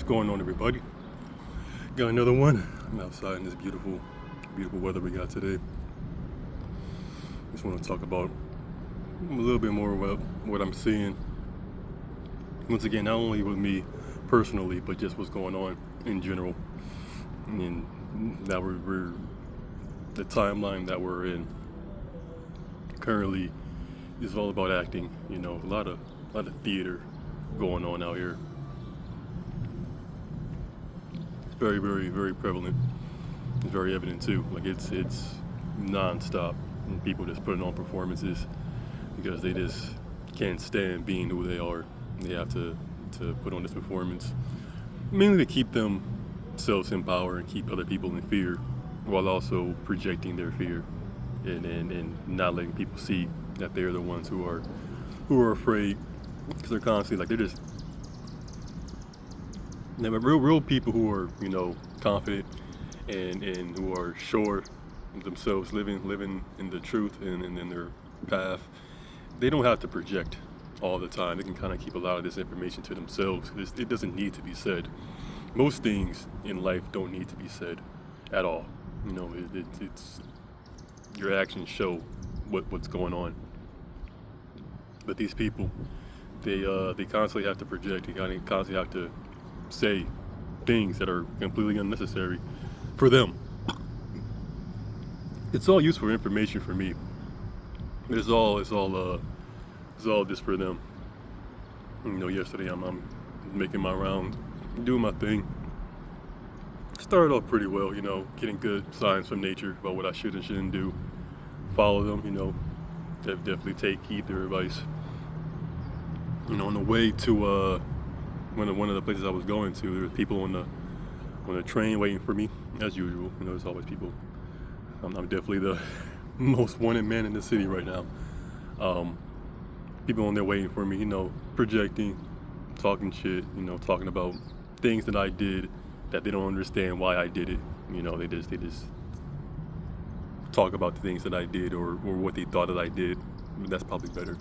What's going on, everybody? Got another one. I'm outside in this beautiful, beautiful weather we got today. Just want to talk about a little bit more about what I'm seeing. Once again, not only with me personally, but just what's going on in general. And now we're the timeline that we're in currently is all about acting. You know, a lot of theater going on out here. It's very, very, very prevalent. It's very evident too. Like it's non-stop. And people just putting on performances because they just can't stand being who they are. They have to put on this performance mainly to keep themselves in power and keep other people in fear, while also projecting their fear and not letting people see that they're the ones who are afraid, because they're constantly like they're just real people who are, you know, confident and who are sure of themselves, living in the truth and in their path. They don't have to project all the time. They can kind of keep a lot of this information to themselves. It doesn't need to be said. Most things in life don't need to be said at all. You know, it's your actions show what's going on. But these people, they constantly have to project. They constantly have to say things that are completely unnecessary for them. It's all useful information for me. It's all just for them. You know, yesterday I'm making my round, doing my thing. Started off pretty well, you know, getting good signs from nature about what I should and shouldn't do. Follow them, you know, definitely take heed to their advice. You know, on the way to one of the places I was going to, there were people on the train waiting for me, as usual. You know, there's always people. I'm definitely the most wanted man in the city right now. People on there waiting for me, you know, projecting, talking shit, you know, talking about things that I did that they don't understand why I did it. You know, they just talk about the things that I did or what they thought that I did. That's probably better.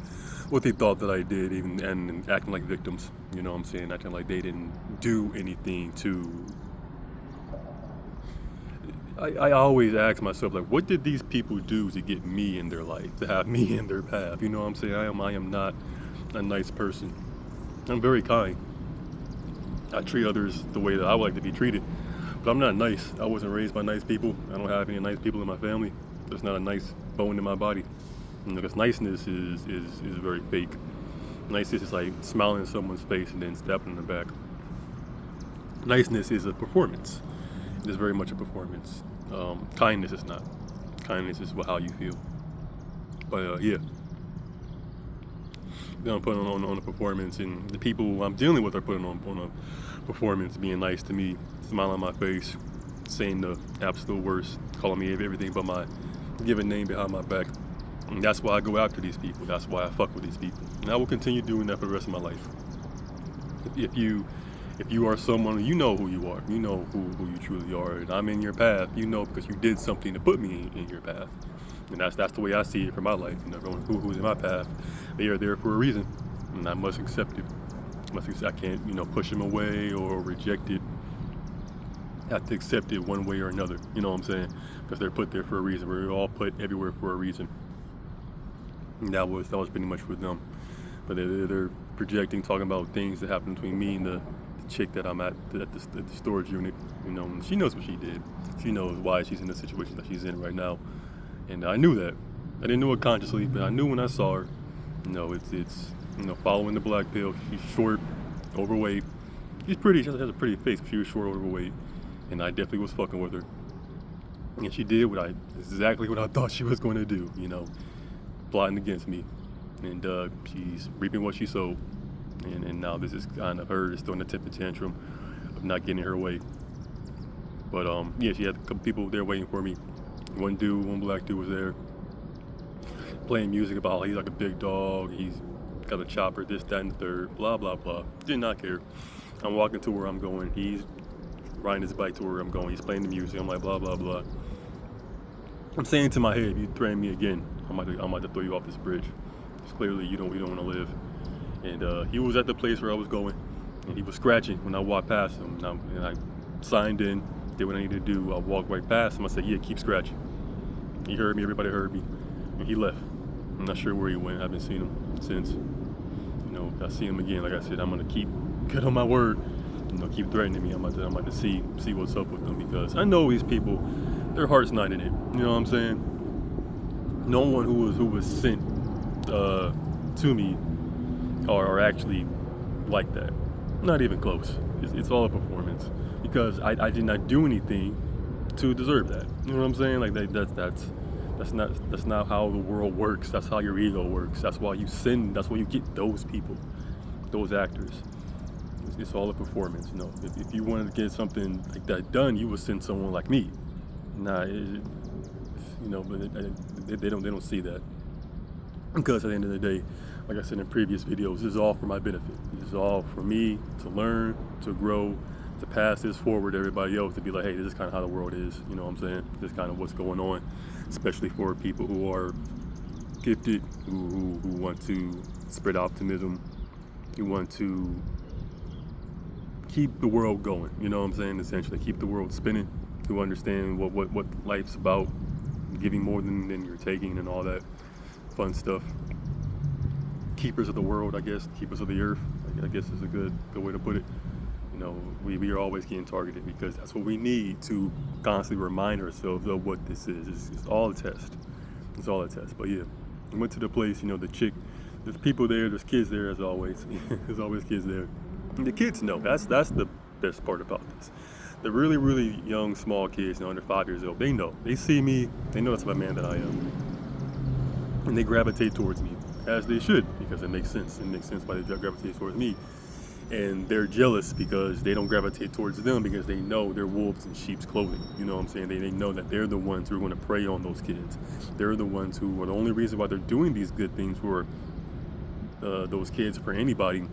What they thought that I did, even and acting like victims. You know what I'm saying? Acting like they didn't do anything to. I always ask myself, like, what did these people do to get me in their life, to have me in their path? You know what I'm saying? I am not a nice person. I'm very kind. I treat others the way that I would like to be treated, but I'm not nice. I wasn't raised by nice people. I don't have any nice people in my family. There's not a nice bone in my body. You know, because niceness is very fake. Niceness is like smiling in someone's face and then stabbing in the back. Niceness is a performance. It is very much a performance. Kindness is not. Kindness is how you feel. But yeah, I'm putting on a performance, and the people I'm dealing with are putting on a performance, being nice to me, smiling on my face, saying the absolute worst, calling me everything but my given name behind my back. And that's why I go after these people. That's why I fuck with these people. And I will continue doing that for the rest of my life. If you are someone, you know who you are. You know who you truly are. And I'm in your path. You know, because you did something to put me in your path. And that's the way I see it for my life. You know, everyone who's in my path, they are there for a reason. And I must accept it. I can't, you know, push them away or reject it. I have to accept it one way or another. You know what I'm saying? Because they're put there for a reason. We're all put everywhere for a reason. And that was pretty much for them. But they're projecting, talking about things that happened between me and the chick that I'm at the storage unit. You know, and she knows what she did. She knows why she's in the situation that she's in right now. And I knew that. I didn't know it consciously, but I knew when I saw her. You know, it's you know, following the black pill. She's short, overweight. She's pretty. She has a pretty face, but she was short, overweight. And I definitely was fucking with her. And she did exactly what I thought she was going to do. You know, plotting against me. And she's reaping what she sowed. And now this is kind of her just throwing a temper tantrum of not getting her way. But yeah, she had a couple people there waiting for me. One black dude was there playing music about how he's like a big dog, he's got a chopper, this, that, and the third, blah, blah, blah. Did not care. I'm walking to where I'm going. He's riding his bike to where I'm going. He's playing the music. I'm like, blah, blah, blah. I'm saying to my head, if you threaten me again, I'm about to throw you off this bridge. Because clearly you don't want to live. And he was at the place where I was going. and he was scratching when I walked past him. And I signed in, did what I needed to do. I walked right past him. I said, yeah, keep scratching. He heard me, everybody heard me, and he left. I'm not sure where he went. I haven't seen him since. I see him again. Like I said, I'm gonna keep good on my word. Keep threatening me. I'm about to see what's up with them, because I know these people, their heart's not in it. You know what I'm saying? No one who was sent to me are actually like that. Not even close. It's all a performance, because I did not do anything to deserve that. You know what I'm saying? Like that's not how the world works. That's how your ego works. That's why you sin. That's why you get those people, those actors. It's all a performance. If you wanted to get something like that done, you would send someone like me. Nah, but they don't see that, because at the end of the day, like I said in previous videos, this is all for my benefit. This is all for me to learn, to grow, to pass this forward to everybody else, to be like, hey, this is kind of how the world is. You know what I'm saying? This is kind of what's going on, especially for people who are gifted, who want to spread optimism, who want to keep the world going. You know what I'm saying? Essentially, keep the world spinning, who understand what life's about, giving more than you're taking, and all that fun stuff. Keepers of the world, I guess. Keepers of the earth, I guess is a good way to put it. We are always getting targeted, because that's what we need to constantly remind ourselves of what this is. It's all a test. It's all a test. But yeah, we went to the place, the chick, there's people there, there's kids there as always. There's always kids there. And the kids know. That's the best part about this. The really, really young, small kids, under 5 years old, they know. They see me, they know that's the man that I am. And they gravitate towards me, as they should, because it makes sense. It makes sense why they gravitate towards me. And they're jealous because they don't gravitate towards them, because they know they're wolves in sheep's clothing. You know what I'm saying? They know that they're the ones who are going to prey on those kids. They're the ones who are the only reason why they're doing these good things for those kids, for anybody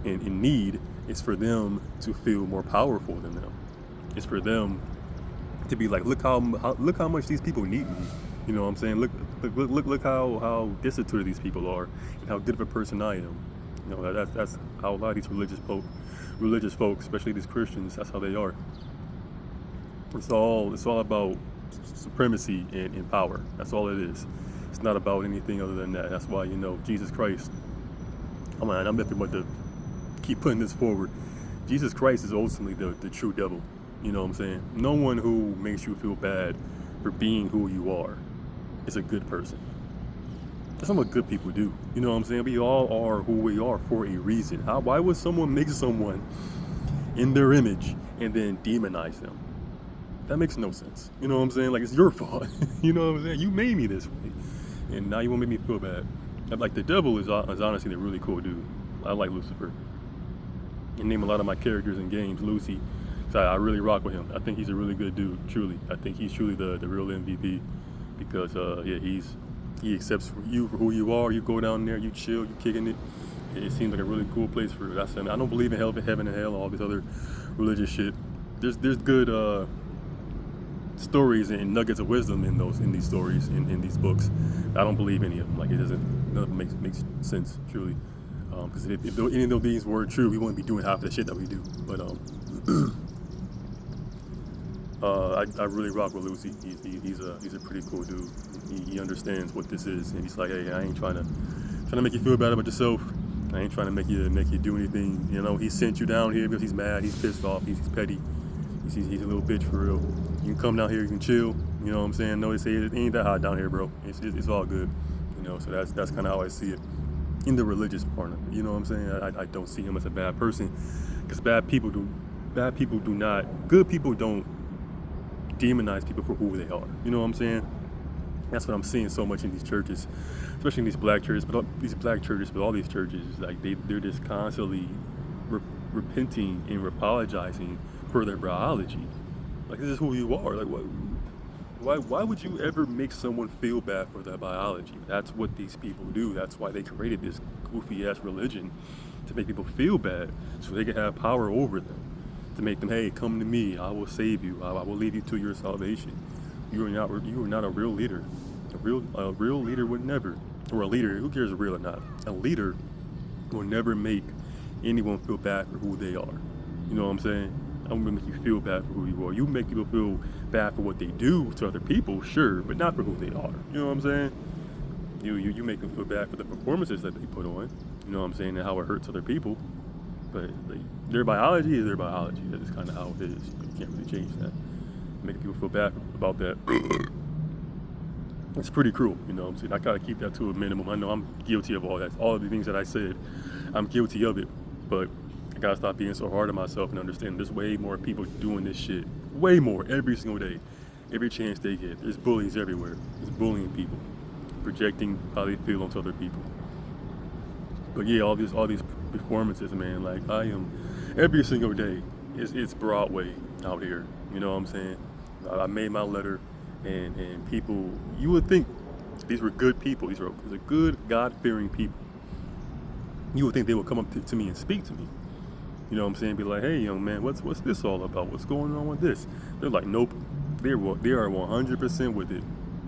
in need, is for them to feel more powerful than them. It's for them to be like, look how much these people need me. You know what I'm saying? Look how destitute these people are, and how good of a person I am. That's how a lot of these religious folks, especially these Christians, that's how they are. It's all about supremacy and power. That's all it is. It's not about anything other than that. That's why, Jesus Christ. Oh man, I'm definitely about to keep putting this forward. Jesus Christ is ultimately the true devil. You know what I'm saying? No one who makes you feel bad for being who you are is a good person. That's not what good people do. You know what I'm saying? We all are who we are for a reason. Why would someone make someone in their image and then demonize them? That makes no sense. You know what I'm saying? Like, it's your fault. You know what I'm saying? You made me this way, and now you want to make me feel bad. Like, the devil is honestly a really cool dude. I like Lucifer. And name a lot of my characters in games, Lucy. So I really rock with him. I think he's a really good dude, truly. I think he's truly the real MVP, because he accepts you for who you are. You go down there, you chill, you kicking it. It seems like a really cool place for it. I don't believe in heaven and hell, all this other religious shit. There's good stories and nuggets of wisdom in these stories, in these books. I don't believe any of them. Like, none of them makes sense, truly. Because if any of these were true, we wouldn't be doing half the shit that we do. But I really rock with Lucy. He's a pretty cool dude. He understands what this is, and he's like, hey, I ain't trying to make you feel bad about yourself. I ain't trying to make you do anything. He sent you down here because he's mad, he's pissed off, he's petty, he's a little bitch for real. You can come down here, you can chill. You know what I'm saying? No, they say it ain't that hot down here, bro. It's all good. So that's kind of how I see it in the religious part of it. You know what I'm saying? I don't see him as a bad person, because good people don't demonize people for who they are. You know what I'm saying? That's what I'm seeing so much in these churches, especially in these black churches. But all these churches, like they're just constantly repenting and apologizing for their biology. Like, this is who you are. Like, why would you ever make someone feel bad for their biology? That's what these people do. That's why they created this goofy ass religion, to make people feel bad, so they can have power over them, to make them, hey, come to me, I will save you, I will lead you to your salvation. You are not a real leader. A real leader would never, or a leader, who cares if real or not? A leader will never make anyone feel bad for who they are. You know what I'm saying? I'm gonna make you feel bad for who you are. You make people feel bad for what they do to other people, sure, but not for who they are. You know what I'm saying? You make them feel bad for the performances that they put on. You know what I'm saying? And how it hurts other people. But their biology is their biology. That is kind of how it is. You can't really change that. Making people feel bad about that. It's pretty cruel, you know what I'm saying? I gotta keep that to a minimum. I know I'm guilty of all that. All of the things that I said, I'm guilty of it. But I gotta stop being so hard on myself and understand there's way more people doing this shit. Way more, every single day. Every chance they get. There's bullies everywhere. There's bullying people. Projecting how they feel onto other people. But yeah, all these performances, man, like I am, every single day, it's Broadway out here. You know what I'm saying? I made my letter. And people, you would think these were good people. These are good, God-fearing people. You would think they would come up to me and speak to me. You know what I'm saying? Be like, hey, young man, what's this all about? What's going on with this? They're like, nope. They are 100% with it.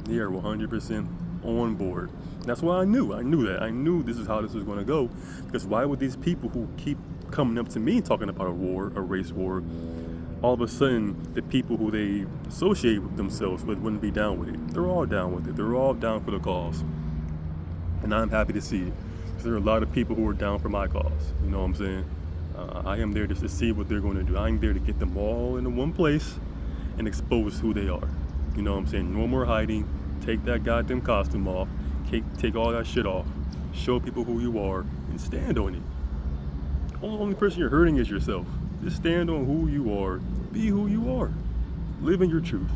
They are 100% on board. That's why I knew that. I knew this is how this was going to go. Because why would these people who keep coming up to me talking about a war, a race war, all of a sudden, the people who they associate with themselves with wouldn't be down with it? They're all down with it. They're all down for the cause. And I'm happy to see it. Because there are a lot of people who are down for my cause. You know what I'm saying? I am there just to see what they're going to do. I'm there to get them all into one place and expose who they are. You know what I'm saying? No more hiding. Take that goddamn costume off. Take all that shit off. Show people who you are and stand on it. The only person you're hurting is yourself. Just stand on who you are. Be who you are. Live in your truth.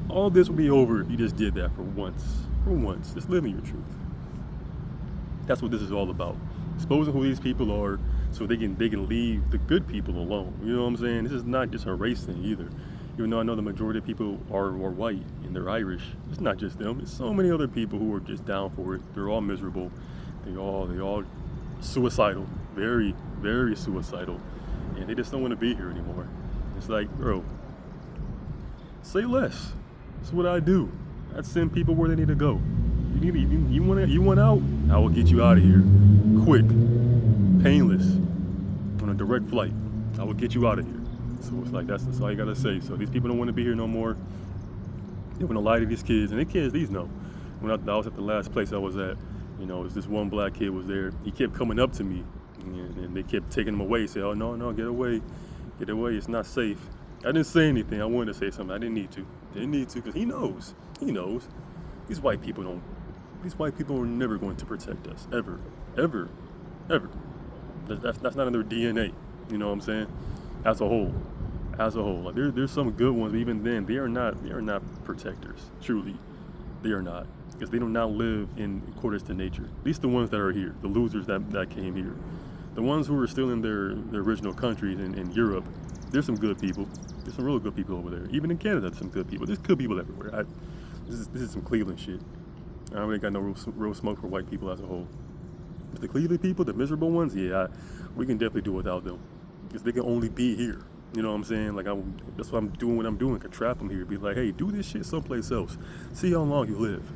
All this will be over if you just did that for once. For once. Just live in your truth. That's what this is all about. Exposing who these people are so they can leave the good people alone. You know what I'm saying? This is not just a race thing either. Even though I know the majority of people are white and they're Irish. It's not just them. It's so many other people who are just down for it. They're all miserable. They all suicidal. Very, very suicidal. And they just don't want to be here anymore. It's like, bro, say less. That's what I do. I send people where they need to go. You want out? I will get you out of here, quick, painless, on a direct flight. I will get you out of here. So it's like that's all you gotta say. So these people don't want to be here no more. They want to lie to these kids, and these know. When I was at the last place I was at, you know, this one black kid was there. He kept coming up to me. And they kept taking him away. Say, oh, no, get away. It's not safe. I didn't say anything. I wanted to say something. I didn't need to because he knows. These white people are never going to protect us. Ever. That's not in their DNA. You know what I'm saying? As a whole. Like there's some good ones, but even then, they are not protectors. Truly. They are not. Because they do not live in accordance to nature. At least the ones that are here. The losers that came here. The ones who are still in their original countries in Europe, there's some good people. There's some real good people over there. Even in Canada, there's some good people. There's good people everywhere. This is some Cleveland shit. I don't really got no real smoke for white people as a whole. But the Cleveland people, the miserable ones, yeah, we can definitely do without them. Because they can only be here. You know what I'm saying? Like, that's what I'm doing. Could trap them here. Be like, hey, do this shit someplace else. See how long you live.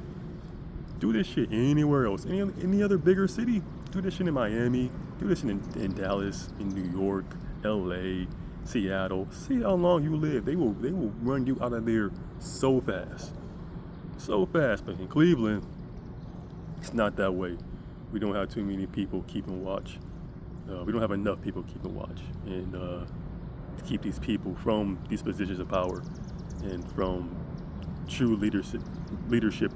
Do this shit anywhere else. Any other bigger city? Do this shit in Miami. Do this shit in Dallas, in New York, LA, Seattle. See how long you live. They will run you out of there so fast. So fast. But in Cleveland, it's not that way. We don't have too many people keeping watch. We don't have enough people keeping watch. And to keep these people from these positions of power and from true leadership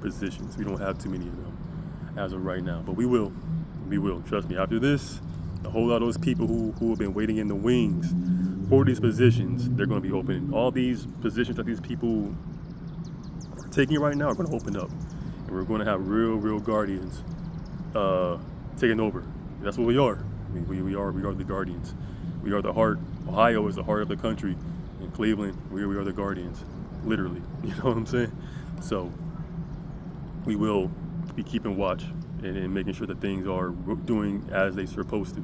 positions. We don't have too many of them as of right now, but we will. Trust me. After this, a whole lot of those people who have been waiting in the wings for these positions, they're going to be opening. All these positions that these people are taking right now are going to open up, and we're going to have real guardians taking over. That's what we are. I mean, we are the guardians. We are the heart. Ohio is the heart of the country. In Cleveland, we are the guardians. Literally, you know what I'm saying? So we will be keeping watch and making sure that things are doing as they're supposed to.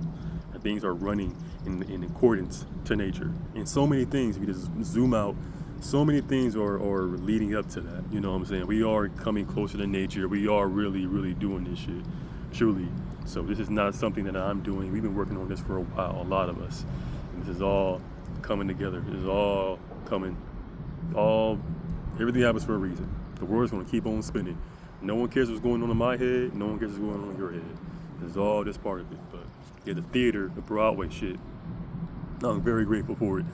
That things are running in accordance to nature. And so many things, if you just zoom out, so many things are leading up to that. You know what I'm saying? We are coming closer to nature. We are really doing this shit. Truly. So this is not something that I'm doing. We've been working on this for a while, a lot of us. And this is all coming together. This is all coming, all, everything happens for a reason. The world's gonna keep on spinning. No one cares what's going on in my head. No one cares what's going on in your head. This is all just part of it. But yeah, the theater, the Broadway shit, I'm very grateful for it.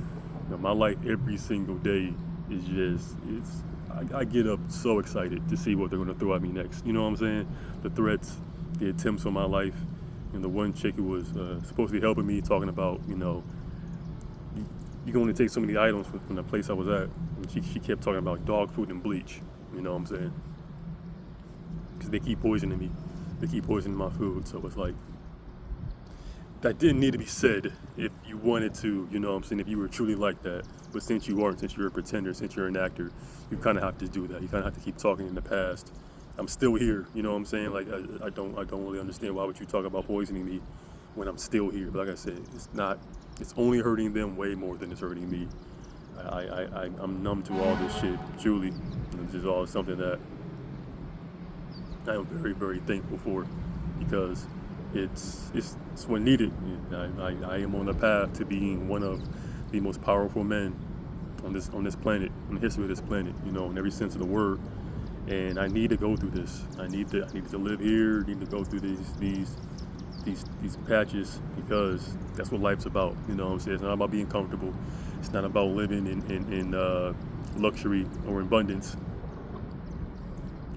You know, my life every single day is just, I get up so excited to see what they're gonna throw at me next. You know what I'm saying? The threats, the attempts on my life. And the one chick who was supposed to be helping me, talking about, you know, you can only take so many items from the place I was at. And she kept talking about dog food and bleach. You know what I'm saying? Because they keep poisoning me. They keep poisoning my food. So it's like, that didn't need to be said if you wanted to, you know what I'm saying, if you were truly like that. But since you aren't, since you're a pretender, since you're an actor, you kind of have to do that. You kind of have to keep talking in the past. I'm still here, you know what I'm saying? Like, I don't really understand why would you talk about poisoning me when I'm still here. But like I said, it's only hurting them way more than it's hurting me. I'm numb to all this shit, truly. And this is all something that I am very, very thankful for, because it's what needed. I am on the path to being one of the most powerful men on this planet, in the history of this planet, you know, in every sense of the word. And I need to go through this. I need to live here. I need to go through these patches, because that's what life's about. You know what I'm saying? It's not about being comfortable. It's not about living in luxury or abundance.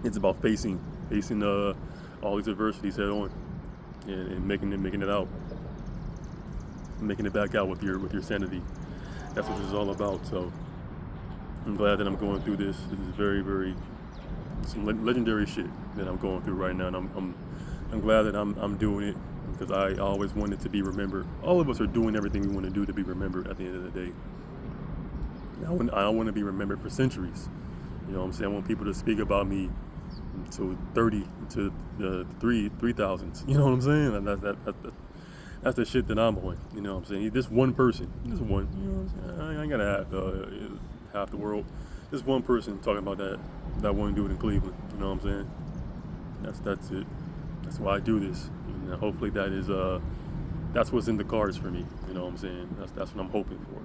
It's about facing all these adversities head on, and making it out, making it back out with your sanity. That's what this is all about. So I'm glad that I'm going through this. This is very, very some legendary shit that I'm going through right now, and I'm glad that I'm doing it, because I always wanted to be remembered. All of us are doing everything we want to do to be remembered at the end of the day. I want to be remembered for centuries. You know what I'm saying? I want people to speak about me to 30 to the 3,000s. You know what I'm saying? And that's the shit that I'm on. You know what I'm saying? This one person, this one. You know what I'm saying? I ain't gotta have half the world. This one person talking about that one dude in Cleveland. You know what I'm saying? That's it. That's why I do this. And hopefully that's what's in the cards for me. You know what I'm saying? That's what I'm hoping for.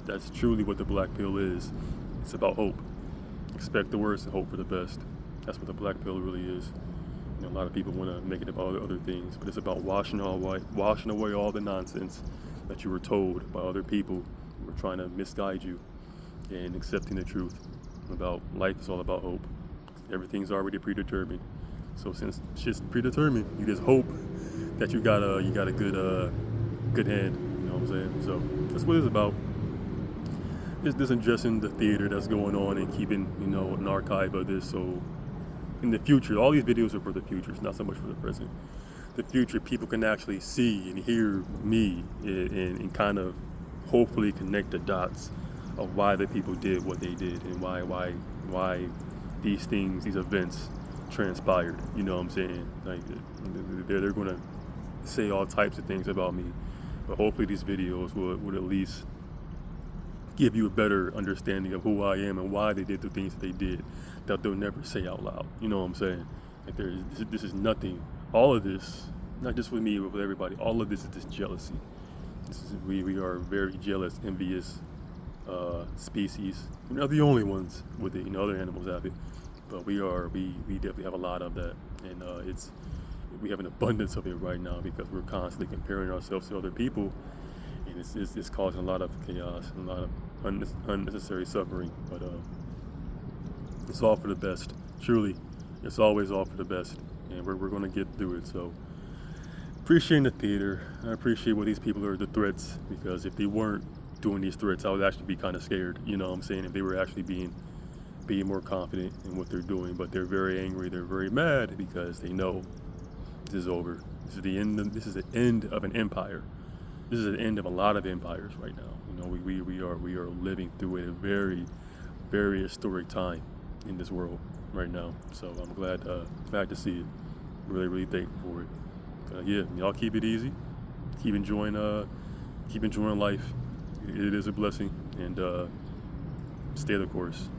That's truly what the black pill is. It's about hope. Expect the worst and hope for the best. That's what the black pill really is. You know, a lot of people want to make it about other things, but it's about washing away all the nonsense that you were told by other people who were trying to misguide you, and accepting the truth about life is all about hope. Everything's already predetermined. So since shit's predetermined, you just hope that you got a good hand. You know what I'm saying? So that's what it's about. Just addressing the theater that's going on and keeping, you know, an archive of this. So in the future, all these videos are for the future. It's not so much for the present. The future, people can actually see and hear me and kind of hopefully connect the dots of why the people did what they did, and why these things, these events transpired. You know what I'm saying? Like, they're going to say all types of things about me, but hopefully these videos would at least give you a better understanding of who I am and why they did the things that they did, that they'll never say out loud. You know what I'm saying? Like, this is nothing. All of this, not just with me, but with everybody, all of this is just jealousy. We are very jealous, envious species. We're not the only ones with it. You know, other animals have it, but we definitely have a lot of that, and we have an abundance of it right now, because we're constantly comparing ourselves to other people, and it's causing a lot of chaos and a lot of unnecessary suffering. But it's all for the best. Truly, it's always all for the best, and we're going to get through it. So appreciating the theater. I appreciate what these people are, the threats, because if they weren't doing these threats, I would actually be kind of scared. You know what I'm saying? If they were actually being more confident in what they're doing. But they're very angry, they're very mad, because they know this is over. This is the end of an empire. This is the end of a lot of empires right now. You know, we are living through a very, very historic time in this world right now. So I'm glad to see it. Really, really thankful for it. Yeah, y'all keep it easy. Keep enjoying life. It is a blessing, and stay the course.